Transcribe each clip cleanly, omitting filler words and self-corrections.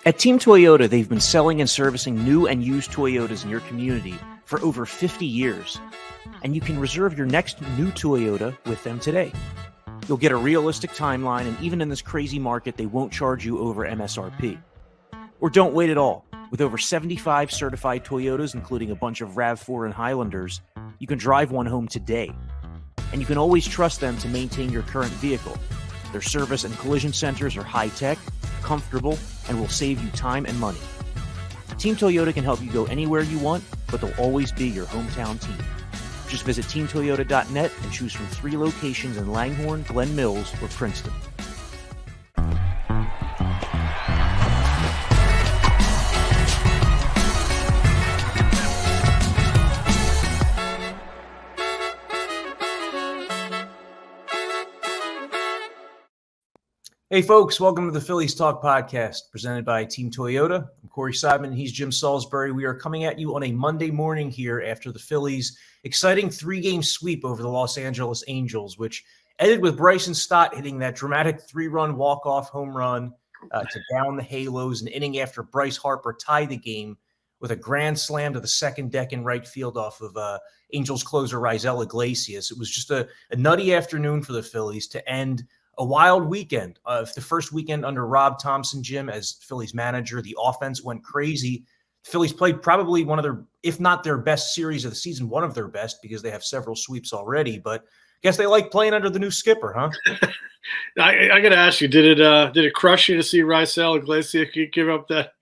At Team Toyota, they've been selling and servicing new and used Toyotas in your community for over 50 years. And you can reserve your next new Toyota with them today. You'll get a realistic timeline, and even in this crazy market, they won't charge you over MSRP. Or don't wait at all. With over 75 certified Toyotas, including a bunch of RAV4 and Highlanders, you can drive one home today. And you can always trust them to maintain your current vehicle. Their service and collision centers are high-tech, comfortable, and will save you time and money. Team Toyota can help you go anywhere you want, but they'll always be your hometown team. Just visit teamtoyota.net and choose from 3 locations in Langhorne, Glen Mills, or Princeton. Hey folks, welcome to the Phillies Talk Podcast, presented by Team Toyota. I'm Corey Seidman, he's Jim Salisbury. We are coming at you on a Monday morning here after the Phillies' exciting 3-game sweep over the Los Angeles Angels, which ended with Bryson Stott hitting that dramatic 3-run walk-off home run to down the Halos, an inning after Bryce Harper tied the game with a grand slam to the second deck in right field off of Angels closer Raisel Iglesias. It was just a nutty afternoon for the Phillies to end a wild weekend. The first weekend under Rob Thomson, Jim, as Phillies manager, the offense went crazy. The Phillies played probably one of their, if not their best series of the season, one of their best, because they have several sweeps already. But I guess they like playing under the new skipper, huh? I got to ask you, did it crush you to see Raisel Iglesias give up that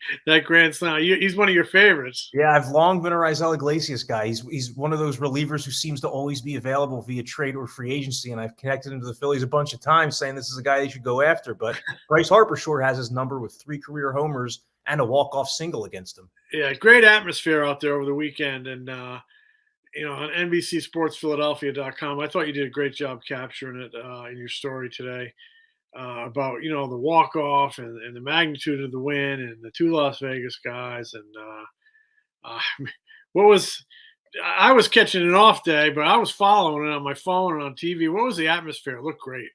grand slam? He's one of your favorites. Yeah, I've long been a Raisel Iglesias guy. He's one of those relievers who seems to always be available via trade or free agency, and I've connected him to the Phillies a bunch of times saying this is a guy they should go after. But Bryce Harper sure has his number with 3 career homers and a walk-off single against him. Yeah, great atmosphere out there over the weekend, and on NBCSportsPhiladelphia.com, I thought you did a great job capturing it in your story today about the walk-off and the magnitude of the win and the 2 Las Vegas guys. And I was catching an off day, but I was following it on my phone and on TV. What was the atmosphere? It looked great.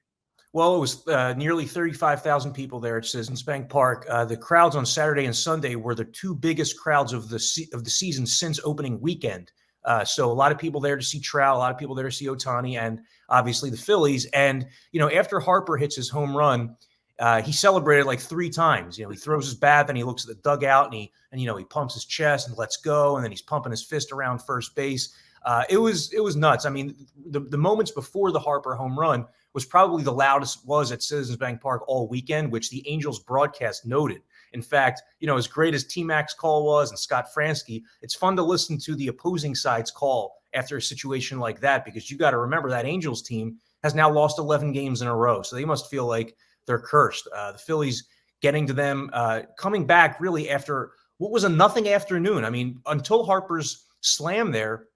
Well, it was nearly 35,000 people there at Citizens Bank Park. The crowds on Saturday and Sunday were the 2 biggest crowds of the season since opening weekend. So a lot of people there to see Trout, a lot of people there to see Ohtani, and obviously the Phillies. And, after Harper hits his home run, he celebrated like 3 times. He throws his bat, then he looks at the dugout, and he pumps his chest and lets go, and then he's pumping his fist around first base. It was nuts. I mean, the moments before the Harper home run was probably the loudest was at Citizens Bank Park all weekend, which the Angels broadcast noted. In fact, as great as T-Mac's call was and Scott Fransky, it's fun to listen to the opposing side's call after a situation like that, because you got to remember that Angels team has now lost 11 games in a row. So they must feel like they're cursed. The Phillies getting to them, coming back really after what was a nothing afternoon. I mean, until Harper's slam there,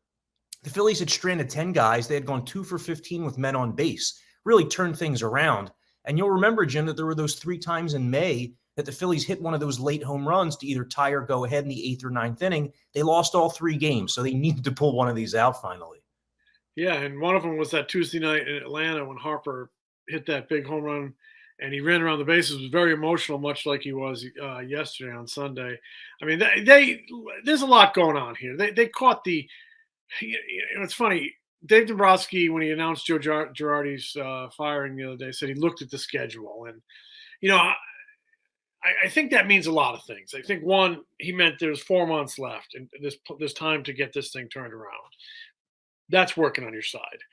the Phillies had stranded 10 guys. They had gone 2 for 15 with men on base, really turned things around. And you'll remember, Jim, that there were those 3 times in May that the Phillies hit one of those late home runs to either tie or go ahead in the 8th or 9th inning. They lost all 3 games, so they needed to pull one of these out finally. Yeah, and one of them was that Tuesday night in Atlanta when Harper hit that big home run and he ran around the bases. It was very emotional, much like he was yesterday on Sunday. I mean, there's a lot going on here. They caught the it's funny. Dave Dombrowski, when he announced Joe Girardi's firing the other day, said he looked at the schedule. And, I think that means a lot of things. I think, one, he meant there's 4 months left and there's time to get this thing turned around. That's working on your side.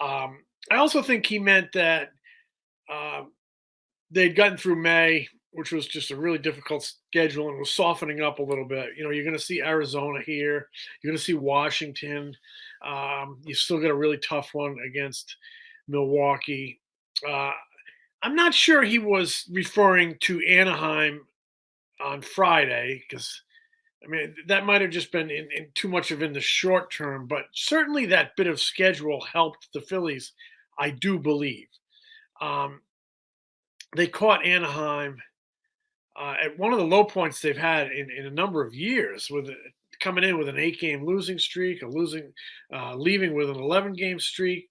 I also think he meant that they'd gotten through May, which was just a really difficult schedule, and was softening up a little bit. You're going to see Arizona here. You're going to see Washington. You still got a really tough one against Milwaukee. I'm not sure he was referring to Anaheim on Friday, because, that might have just been in too much of in the short term, but certainly that bit of schedule helped the Phillies, I do believe. They caught Anaheim at one of the low points they've had in a number of years, with coming in with an 8-game losing streak, leaving with an 11-game streak.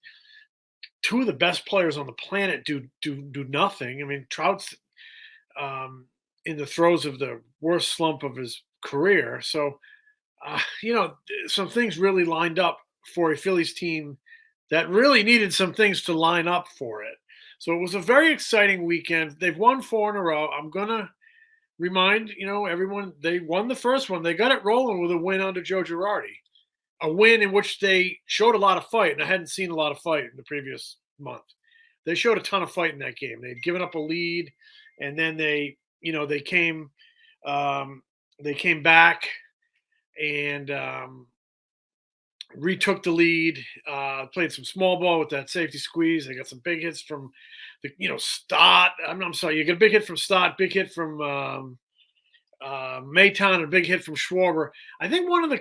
2 of the best players on the planet do nothing. Trout's in the throes of the worst slump of his career. So, some things really lined up for a Phillies team that really needed some things to line up for it. So it was a very exciting weekend. They've won 4 in a row. I'm gonna remind everyone they won the first one. They got it rolling with a win under Joe Girardi, a win in which they showed a lot of fight, and I hadn't seen a lot of fight in the previous month. They showed a ton of fight in that game. They'd given up a lead, and then they came back and retook the lead. Played some small ball with that safety squeeze. They got some big hits from Stott. I'm sorry, you get a big hit from Stott, big hit from Mayton, and a big hit from Schwarber. I think one of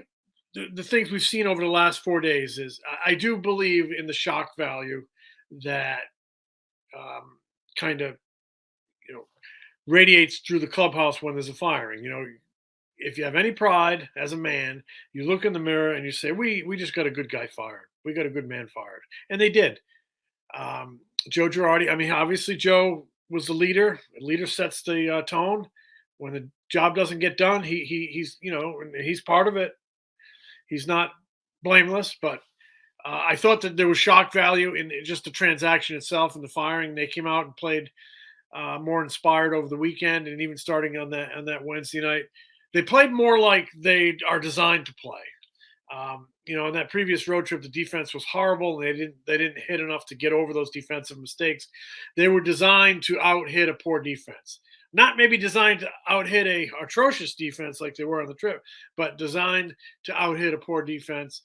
the things we've seen over the last 4 days is I do believe in the shock value that kind of radiates through the clubhouse when there's a firing. If you have any pride as a man, you look in the mirror and you say, we just got a good guy fired. We got a good man fired. And they did. Joe Girardi, I mean, obviously Joe was the leader. The leader sets the tone. When the job doesn't get done, he's part of it. He's not blameless, but I thought that there was shock value in just the transaction itself and the firing. They came out and played more inspired over the weekend, and even starting on that Wednesday night, they played more like they are designed to play. In that previous road trip, the defense was horrible. They didn't hit enough to get over those defensive mistakes. They were designed to out-hit a poor defense. Not maybe designed to out-hit a atrocious defense like they were on the trip, but designed to out-hit a poor defense.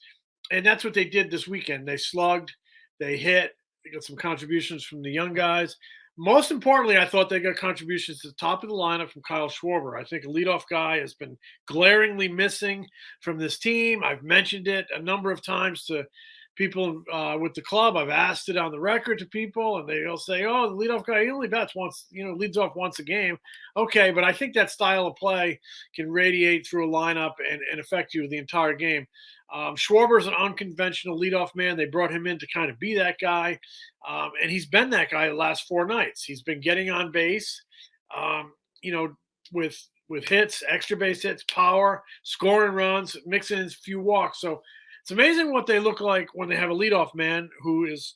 And that's what they did this weekend. They slugged, they hit, they got some contributions from the young guys. Most importantly, I thought they got contributions to the top of the lineup from Kyle Schwarber. I think a leadoff guy has been glaringly missing from this team. I've mentioned it a number of times to people with the club. I've asked it on the record to people, and they'll say, "Oh, the leadoff guy, he only bats once, leads off once a game." Okay, but I think that style of play can radiate through a lineup and affect you the entire game. Schwarber's an unconventional leadoff man. They brought him in to kind of be that guy, and he's been that guy the last 4 nights. He's been getting on base, with hits, extra base hits, power, scoring runs, mixing in a few walks. So it's amazing what they look like when they have a leadoff man who is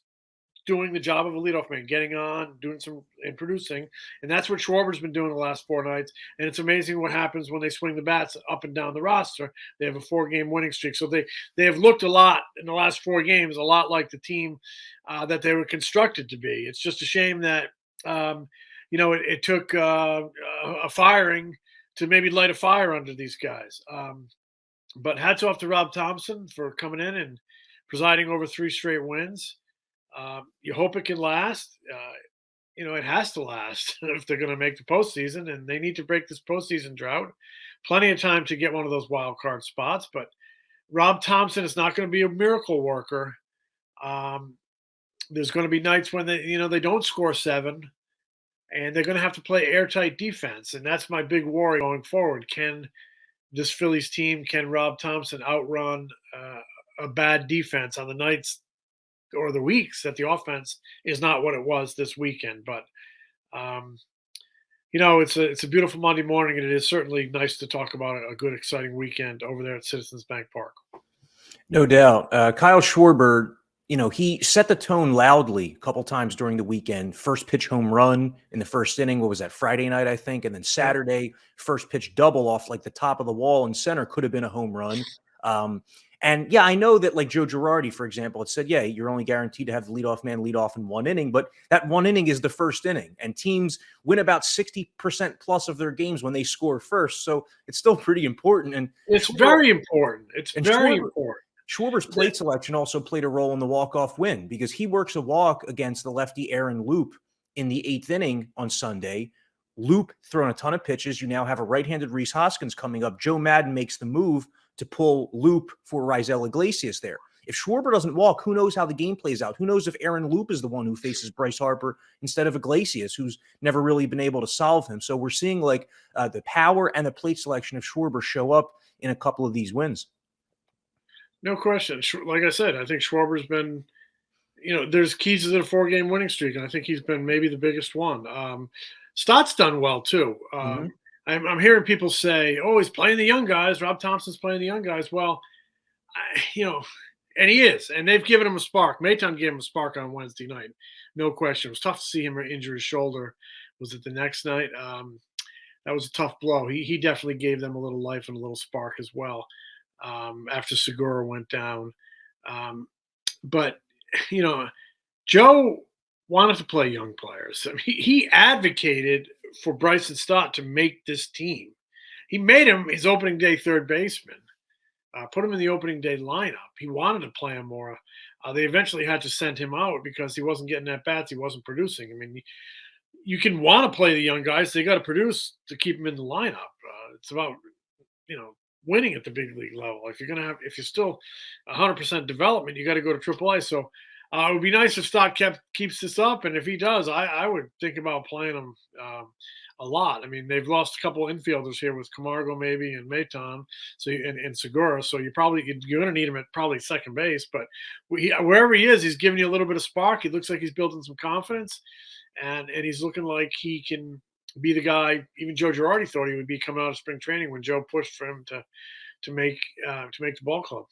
doing the job of a leadoff man, getting on, doing some and producing. And that's what Schwarber's been doing the last 4 nights. And it's amazing what happens when they swing the bats up and down the roster. They have a 4-game winning streak. So they have looked a lot in the last 4 games, a lot like the team that they were constructed to be. It's just a shame that, it took a firing to maybe light a fire under these guys. But hats off to Rob Thomson for coming in and presiding over 3 straight wins. You hope it can last. It has to last if they're going to make the postseason, and they need to break this postseason drought. Plenty of time to get one of those wild card spots, but Rob Thomson is not going to be a miracle worker. There's going to be nights when they don't score 7, and they're going to have to play airtight defense, and that's my big worry going forward. Can this Phillies team, can Rob Thomson outrun a bad defense on the nights or the weeks that the offense is not what it was this weekend? But it's a beautiful Monday morning, and it is certainly nice to talk about a good, exciting weekend over there at Citizens Bank Park. No doubt. Kyle Schwarber, he set the tone loudly a couple times during the weekend. First pitch home run in the first inning. What was that, Friday night, I think? And then Saturday, first pitch double off like the top of the wall in center, could have been a home run. And yeah, I know that like Joe Girardi, for example, it said, yeah, you're only guaranteed to have the leadoff man lead off in 1 inning, but that 1 inning is the first inning, and teams win about 60% plus of their games when they score first. So it's still pretty important. And it's very important. It's very important. Schwarber's plate selection also played a role in the walk-off win because he works a walk against the lefty Aaron Loop in the 8th inning on Sunday. Loop throwing a ton of pitches. You now have a right-handed Rhys Hoskins coming up. Joe Madden makes the move to pull Loop for Raisel Iglesias there. If Schwarber doesn't walk, who knows how the game plays out? Who knows if Aaron Loop is the one who faces Bryce Harper instead of Iglesias, who's never really been able to solve him. So we're seeing like the power and the plate selection of Schwarber show up in a couple of these wins. No question. Like I said, I think Schwarber's been, there's keys to the 4-game winning streak, and I think he's been maybe the biggest one. Stott's done well too. I'm hearing people say, "Oh, he's playing the young guys. Rob Thompson's playing the young guys." Well, and he is, and they've given him a spark. Maton gave him a spark on Wednesday night, no question. It was tough to see him injure his shoulder. Was it the next night? That was a tough blow. He definitely gave them a little life and a little spark as well after Segura went down. Um, but you know, Joe wanted to play young players. I mean, he advocated for Bryson Stott to make this team. He made him his opening day third baseman. Put him in the opening day lineup. He wanted to play him more. They eventually had to send him out because he wasn't getting at bats. He wasn't producing. I mean, you can want to play the young guys. They got to produce to keep them in the lineup. It's about winning at the big league level. If you're still 100% development, you got to go to AAA. So it would be nice if Stott keeps this up, and if he does, I would think about playing him a lot. I mean, they've lost a couple of infielders here with Camargo maybe and Maton, so and Segura. So you're going to need him at probably second base. But wherever he is, he's giving you a little bit of spark. He looks like he's building some confidence, and he's looking like he can be the guy. Even Joe Girardi thought he would be coming out of spring training when Joe pushed for him to make the ball club.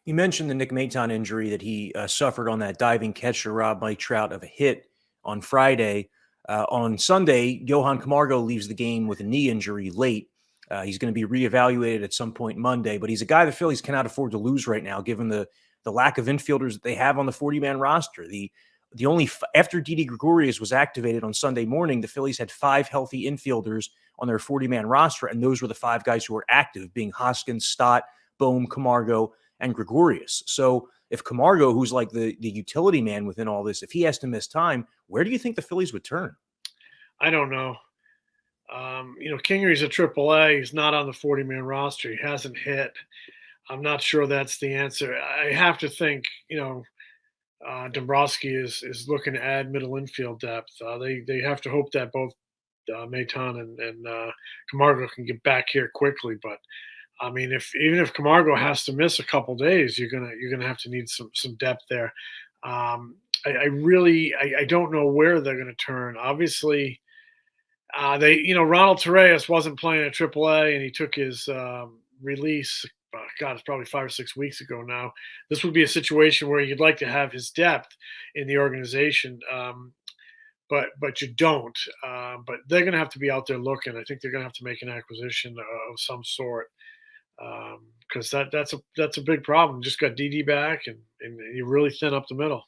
You mentioned the Nick Maton injury that he suffered on that diving catch to rob Mike Trout of a hit on Friday. On Sunday, Johan Camargo leaves the game with a knee injury late. He's going to be reevaluated at some point Monday, but he's a guy the Phillies cannot afford to lose right now, given the lack of infielders that they have on the 40-man roster. After Didi Gregorius was activated on Sunday morning, the Phillies had 5 healthy infielders on their 40-man roster, and those were the 5 guys who were active, being Hoskins, Stott, Bohm, Camargo, and Gregorius. So if Camargo, who's like the utility man within all this, if he has to miss time, where do you think the Phillies would turn? I don't know. Kingery's a AAA. He's not on the 40-man roster. He hasn't hit. I'm not sure that's the answer. I have to think, Dombrowski is looking to add middle infield depth. They have to hope that both Maton and Camargo can get back here quickly. But I mean, even if Camargo has to miss a couple days, you're gonna have to need some depth there. I don't know where they're gonna turn. Obviously, Ronald Torreyes wasn't playing at AAA, and he took his release. It's probably 5 or 6 weeks ago now. This would be a situation where you'd like to have his depth in the organization, but you don't. But they're going to have to be out there looking. I think they're going to have to make an acquisition of some sort because that's a big problem. Just got DD back, and you really thin up the middle.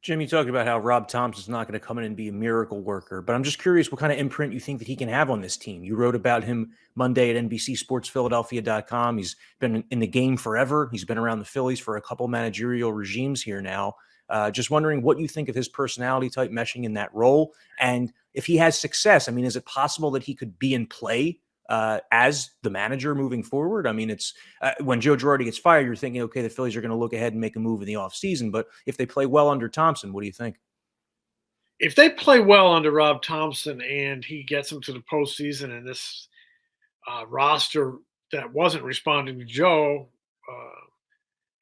Jim, you talked about how Rob Thomson's not going to come in and be a miracle worker, but I'm just curious what kind of imprint you think that he can have on this team. You wrote about him Monday at NBCSportsPhiladelphia.com. He's been in the game forever. He's been around the Phillies for a couple managerial regimes here now. Just wondering what you think of his personality type meshing in that role. And if he has success, I mean, is it possible that he could be in play as the manager moving forward? I mean, it's when Joe Girardi gets fired, you're thinking, okay, the Phillies are going to look ahead and make a move in the offseason. But if they play well under Thomson, what do you think? If they play well under Rob Thomson and he gets them to the postseason, and this roster that wasn't responding to Joe,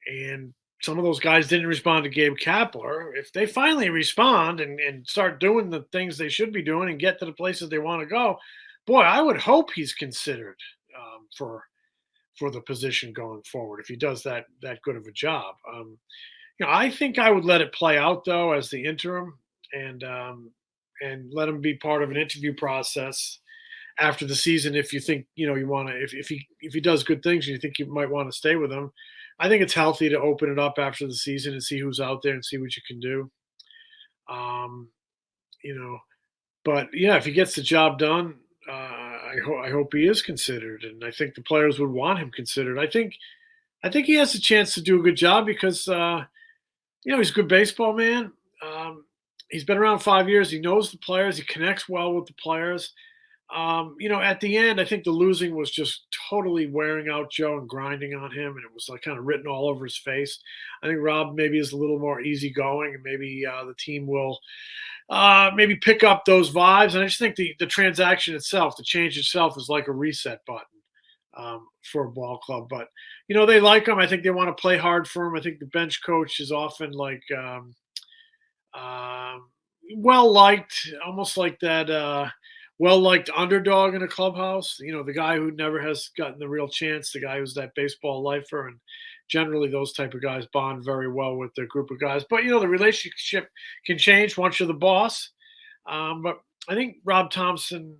and some of those guys didn't respond to Gabe Kapler, if they finally respond and start doing the things they should be doing and get to the places they want to go, boy, I would hope he's considered for the position going forward if he does that good of a job. I think I would let it play out though as the interim and let him be part of an interview process after the season. If you think you want to, if he does good things and you think you might want to stay with him, I think it's healthy to open it up after the season and see who's out there and see what you can do. But yeah, if he gets the job done. I hope he is considered, and I think the players would want him considered. I think he has a chance to do a good job because he's a good baseball man. He's been around 5 years. He knows the players. He connects well with the players. At the end, I think the losing was just totally wearing out Joe and grinding on him, and it was like kind of written all over his face. I think Rob maybe is a little more easygoing, and maybe the team will maybe pick up those vibes. And I just think the transaction itself, the change itself, is like a reset button for a ball club. But they like him. I think they want to play hard for him. I think the bench coach is often like well liked, almost like that. well-liked underdog in a clubhouse. The guy who never has gotten the real chance, the guy who's that baseball lifer, and generally those type of guys bond very well with their group of guys. But the relationship can change once you're the boss. But I think Rob Thomson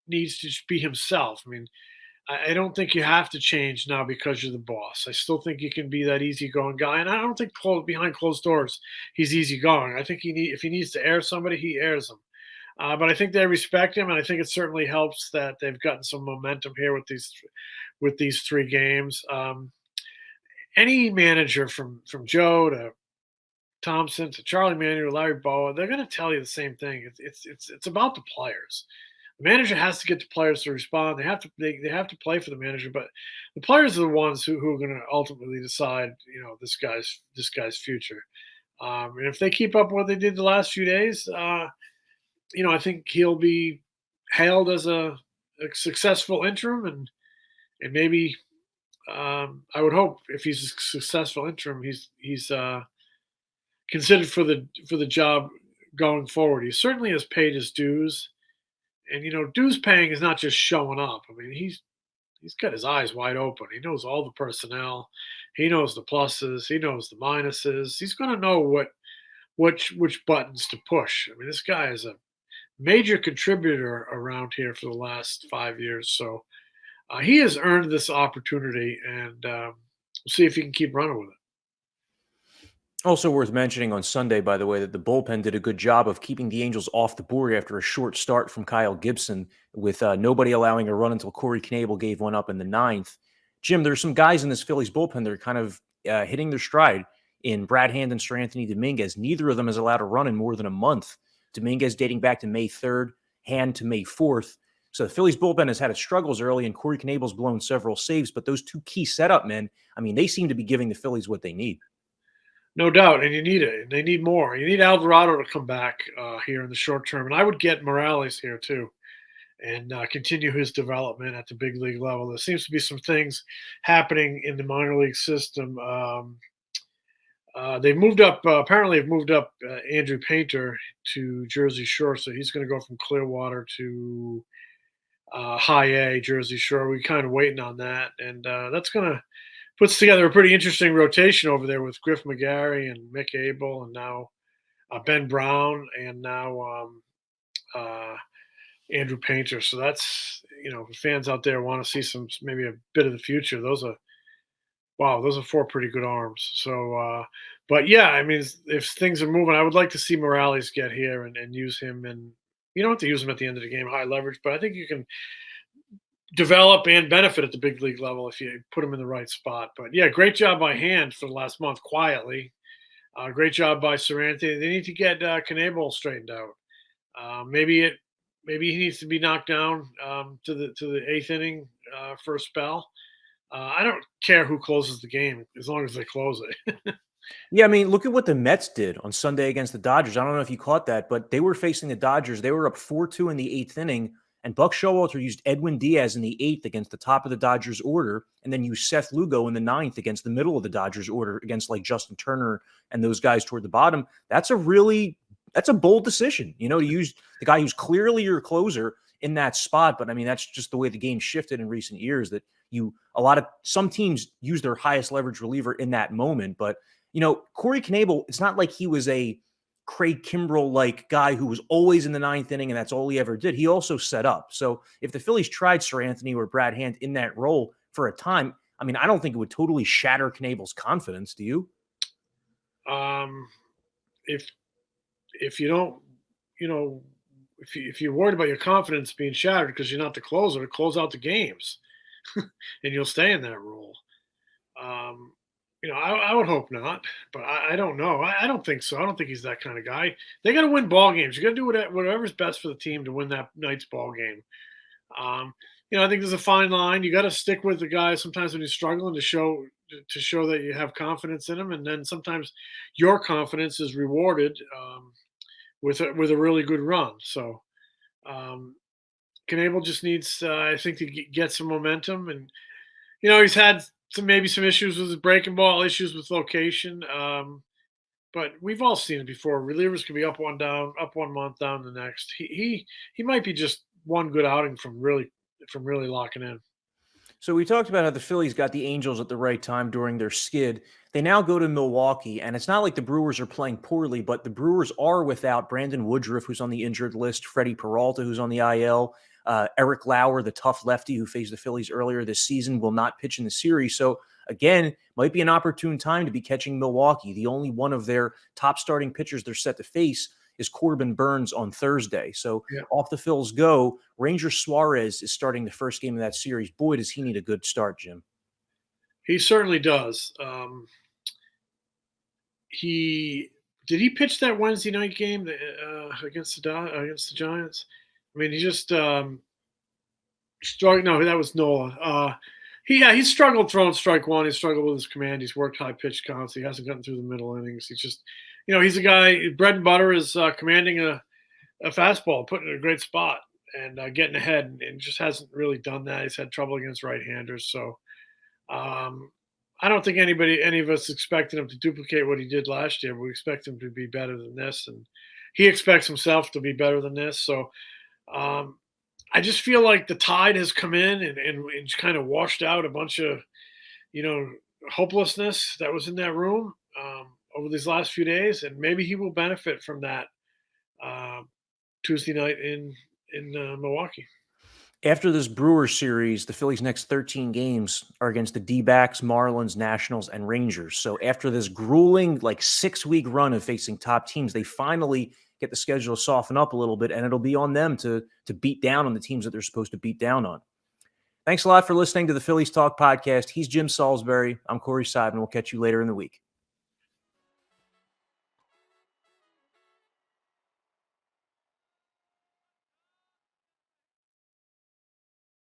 needs to just be himself. I mean, I don't think you have to change now because you're the boss. I still think you can be that easygoing guy, and I don't think behind closed doors he's easygoing. I think if he needs to air somebody, he airs them. But I think they respect him, and I think it certainly helps that they've gotten some momentum here with these 3 games. Any manager from Joe to Thompson to Charlie Manuel, Larry Boa, they're going to tell you the same thing. It's about the players. The manager has to get the players to respond. They have to play for the manager, but the players are the ones who are going to ultimately decide, this guy's future. And if they keep up what they did the last few days, I think he'll be hailed as a successful interim, and maybe I would hope if he's a successful interim, he's considered for the job going forward. He certainly has paid his dues, and dues paying is not just showing up. I mean, he's got his eyes wide open. He knows all the personnel, he knows the pluses, he knows the minuses. He's going to know which buttons to push. I mean, this guy is a major contributor around here for the last 5 years. So he has earned this opportunity, and we'll see if he can keep running with it. Also worth mentioning on Sunday, by the way, that the bullpen did a good job of keeping the Angels off the board after a short start from Kyle Gibson, with nobody allowing a run until Corey Knebel gave one up in the 9th. Jim, there's some guys in this Phillies bullpen that are kind of hitting their stride in Brad Hand and Sir Anthony Dominguez. Neither of them has allowed a run in more than a month. Dominguez dating back to May 3rd, Hand to May 4th. So the Phillies bullpen has had its struggles early, and Corey Knebel's blown several saves, but those 2 key setup men, I mean, they seem to be giving the Phillies what they need. No doubt, and you need it. They need more. You need Alvarado to come back here in the short term, and I would get Morales here too, and continue his development at the big league level. There seems to be some things happening in the minor league system. They've moved up. Apparently, they've moved up Andrew Painter to Jersey Shore, so he's going to go from Clearwater to High A, Jersey Shore. We're kind of waiting on that, and that's going to puts together a pretty interesting rotation over there with Griff McGarry and Mick Abel, and now Ben Brown, and now Andrew Painter. So that's, fans out there want to see maybe a bit of the future. Those are 4 pretty good arms. So, but yeah, I mean, if things are moving, I would like to see Morales get here and use him. And you don't have to use him at the end of the game, high leverage, but I think you can develop and benefit at the big league level if you put them in the right spot. But yeah, great job by Hand for the last month quietly. Great job by Sir Anthony. They need to get Knebel straightened out. Maybe he needs to be knocked down to the 8th inning for a spell. I don't care who closes the game as long as they close it. Yeah, I mean, look at what the Mets did on Sunday against the Dodgers. I don't know if you caught that, but they were facing the Dodgers. They were up 4-2 in the 8th inning. And Buck Showalter used Edwin Diaz in the 8th against the top of the Dodgers order, and then used Seth Lugo in the 9th against the middle of the Dodgers order against like Justin Turner and those guys toward the bottom. That's a bold decision, to use the guy who's clearly your closer in that spot. But I mean, that's just the way the game shifted in recent years, that some teams use their highest leverage reliever in that moment. But, Corey Knebel, it's not like he was a Craig Kimbrell-like guy who was always in the 9th inning and that's all he ever did. He also set up. So if the Phillies tried Sir Anthony or Brad Hand in that role for a time, I mean, I don't think it would totally shatter Knebel's confidence. Do you? If you don't, if you're worried about your confidence being shattered because you're not the closer, to close out the games, and you'll stay in that role. I would hope not, but I don't know. I don't think so. I don't think he's that kind of guy. They got to win ball games. You got to do whatever's best for the team to win that night's ball game. I think there's a fine line. You got to stick with the guy sometimes when he's struggling to show that you have confidence in him, and then sometimes your confidence is rewarded with a really good run. So Knebel just needs, I think, to get some momentum, and he's had maybe some issues with his breaking ball, issues with location. But we've all seen it before. Relievers can be up one month, down the next. He might be just one good outing from really locking in. So we talked about how the Phillies got the Angels at the right time during their skid. They now go to Milwaukee, and it's not like the Brewers are playing poorly, but the Brewers are without Brandon Woodruff, who's on the injured list, Freddie Peralta, who's on the IL, Eric Lauer, the tough lefty who faced the Phillies earlier this season, will not pitch in the series. So again, might be an opportune time to be catching Milwaukee. The only one of their top starting pitchers they're set to face is Corbin Burns on Thursday. So off the Phils go. Ranger Suarez is starting the first game of that series. Boy, does he need a good start, Jim. He certainly does. Did he pitch that Wednesday night game against the Giants? I mean, he just struggled. No, that was Nola. He struggled throwing strike one. He struggled with his command. He's worked high pitch counts. He hasn't gotten through the middle innings. He's just, he's a guy. Bread and butter is commanding a fastball, putting it in a great spot, and getting ahead, and just hasn't really done that. He's had trouble against right-handers. So I don't think any of us expected him to duplicate what he did last year. We expect him to be better than this, and he expects himself to be better than this. So I just feel like the tide has come in and kind of washed out a bunch of, hopelessness that was in that room over these last few days, and maybe he will benefit from that Tuesday night in Milwaukee. After this Brewers series, the Phillies' next 13 games are against the D-backs, Marlins, Nationals, and Rangers. So after this grueling, 6-week run of facing top teams, they finally get the schedule to soften up a little bit, and it'll be on them to beat down on the teams that they're supposed to beat down on. Thanks a lot for listening to the Phillies Talk Podcast. He's Jim Salisbury. I'm Corey Seidman. We'll catch you later in the week.